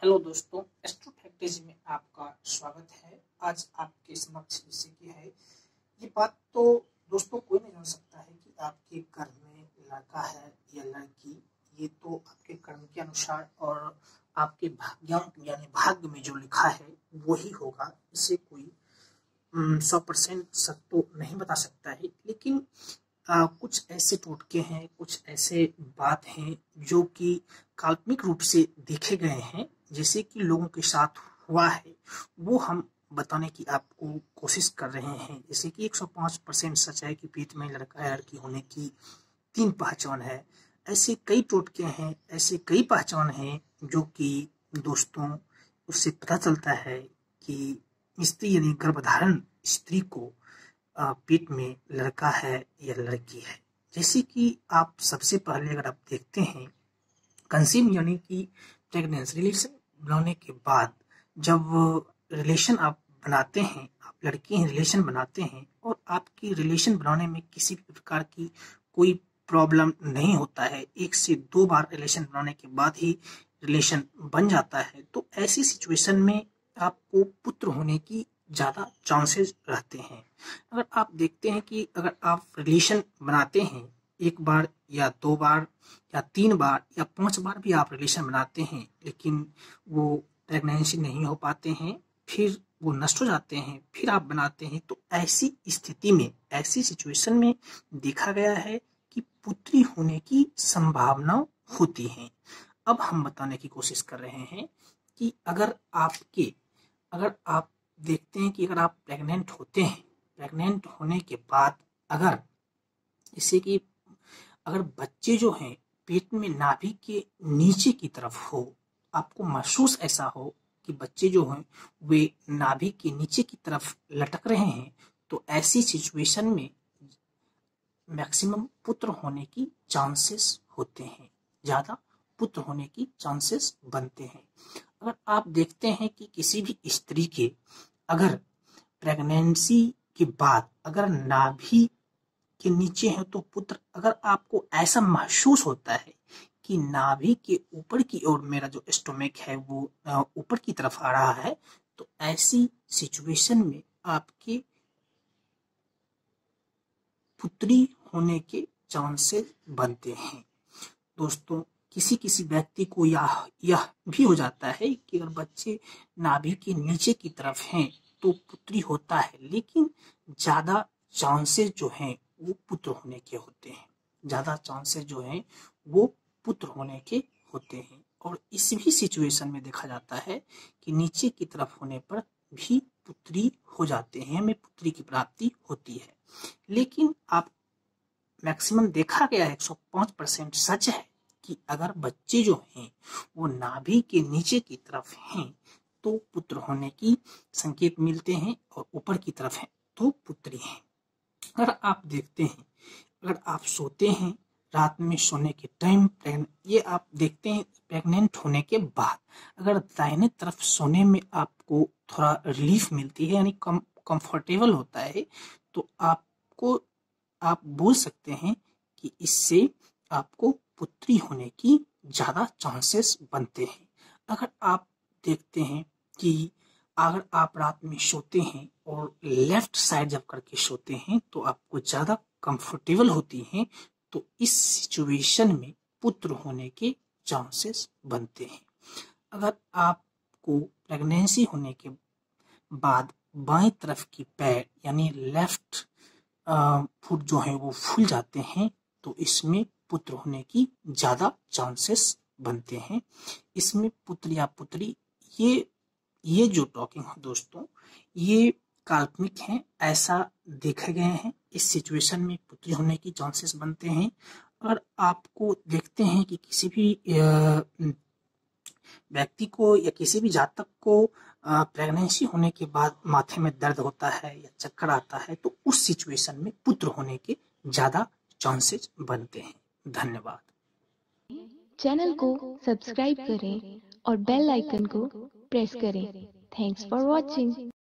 Hello दोस्तों, astro factories में आपका स्वागत है। आज आपके समक्ष विषय की है ये बात। तो दोस्तों, कोई नहीं जान सकता है कि आपके घर में लड़का है या लड़की। ये तो आपके कर्म के अनुसार और आपके भाग्यांक यानी भाग्य में जो लिखा है वही होगा। इसे कोई 100% सच तो नहीं बता सकता है, लेकिन कुछ ऐसे टोटके हैं, कुछ ऐसे बात हैं जो कि काल्पनिक रूप से देखे गए हैं, जैसे कि लोगों के साथ हुआ है, वो हम बताने की आपको कोशिश कर रहे हैं। जैसे कि 105% सच है कि पेट में लड़का या लड़की होने की 3 पहचान है। ऐसे कई टोटके हैं, ऐसे कई पहचान हैं जो कि दोस्तों उससे पता चलता है कि स्त्री यानी गर्भधारण स्त्री को पेट में लड़का है या लड़की है। जैसे कि आप सबसे पहले अगर आप देखते हैं कंसीव यानी कि प्रेगनेंसी रिलेशन बनाने के बाद जब रिलेशन आप बनाते हैं, आप लड़की रिलेशन बनाते हैं और आपकी रिलेशन बनाने में किसी भी प्रकार की कोई प्रॉब्लम नहीं होता है, 1 से 2 बार रिलेशन बनाने के बाद ही रिलेशन बन जाता है, तो ऐसी सिचुएशन में आपको पुत्र होने की ज़्यादा चांसेस रहते हैं। अगर आप देखते हैं कि अगर आप रिलेशन बनाते हैं 1 बार या 2 बार या 3 बार या 5 बार भी आप रिलेशन बनाते हैं, लेकिन वो प्रेगनेंसी नहीं हो पाते हैं, फिर वो नष्ट हो जाते हैं, फिर आप बनाते हैं, तो ऐसी स्थिति में, ऐसी सिचुएशन में देखा गया है कि पुत्री होने की संभावना होती है। अब हम बताने की कोशिश कर रहे हैं कि अगर आप देखते हैं कि अगर आप प्रेग्नेंट होते हैं, प्रेग्नेंट होने के बाद अगर जैसे कि अगर बच्चे जो हैं पेट में नाभि के नीचे की तरफ हो, आपको महसूस ऐसा हो कि बच्चे जो हैं वे नाभि के नीचे की तरफ लटक रहे हैं, तो ऐसी सिचुएशन में मैक्सिमम पुत्र होने की चांसेस होते हैं, ज़्यादा पुत्र होने की चांसेस बनते हैं। अगर आप देखते हैं कि किसी भी स्त्री के अगर प्रेगनेंसी के बाद अगर नाभि के नीचे है तो पुत्र, अगर आपको ऐसा महसूस होता है कि नाभि के ऊपर की ओर मेरा जो स्टोमक है वो ऊपर की तरफ आ रहा है, तो ऐसी सिचुएशन में आपके पुत्री होने के चांसेस बनते हैं। दोस्तों, किसी किसी व्यक्ति को यह भी हो जाता है कि अगर बच्चे नाभि के नीचे की तरफ हैं तो पुत्री होता है, लेकिन ज़्यादा चांसेस जो हैं वो पुत्र होने के होते हैं, ज़्यादा चांसेस जो हैं वो पुत्र होने के होते हैं। और इस भी सिचुएशन में देखा जाता है कि नीचे की तरफ होने पर भी पुत्री हो जाते हैं, हमें पुत्री की प्राप्ति होती है। लेकिन आप मैक्सिमम देखा गया है 105% सच है कि अगर बच्चे जो हैं वो नाभि के नीचे की तरफ हैं तो पुत्र होने की संकेत मिलते हैं, और ऊपर की तरफ हैं तो पुत्री हैं। अगर आप देखते हैं, अगर आप सोते हैं रात में सोने के टाइम, ये आप देखते हैं प्रेग्नेंट होने के बाद अगर दाहिने तरफ सोने में आपको थोड़ा रिलीफ मिलती है यानी कंफर्टेबल होता है, तो आप बोल सकते हैं कि इससे आपको पुत्री होने की ज़्यादा चांसेस बनते हैं। अगर आप देखते हैं कि अगर आप रात में सोते हैं और लेफ्ट साइड जब करके सोते हैं तो आपको ज़्यादा कंफर्टेबल होती हैं, तो इस सिचुएशन में पुत्र होने के चांसेस बनते हैं। अगर आपको प्रेगनेंसी होने के बाद बाएं तरफ की पैर यानी लेफ्ट फुट जो है वो फूल जाते हैं, तो इसमें पुत्र होने की ज़्यादा चांसेस बनते हैं। इसमें पुत्र या पुत्री, ये जो टॉकिंग है दोस्तों, ये काल्पनिक हैं, ऐसा देखे गए हैं। इस सिचुएशन में पुत्री होने की चांसेस बनते हैं। अगर आपको देखते हैं कि किसी भी व्यक्ति को या किसी भी जातक को प्रेगनेंसी होने के बाद माथे में दर्द होता है या चक्कर आता है, तो उस सिचुएशन में पुत्र होने के ज़्यादा चांसेस बनते हैं। धन्यवाद। चैनल को सब्सक्राइब करें और बेल आइकन को प्रेस करें। Thanks for watching.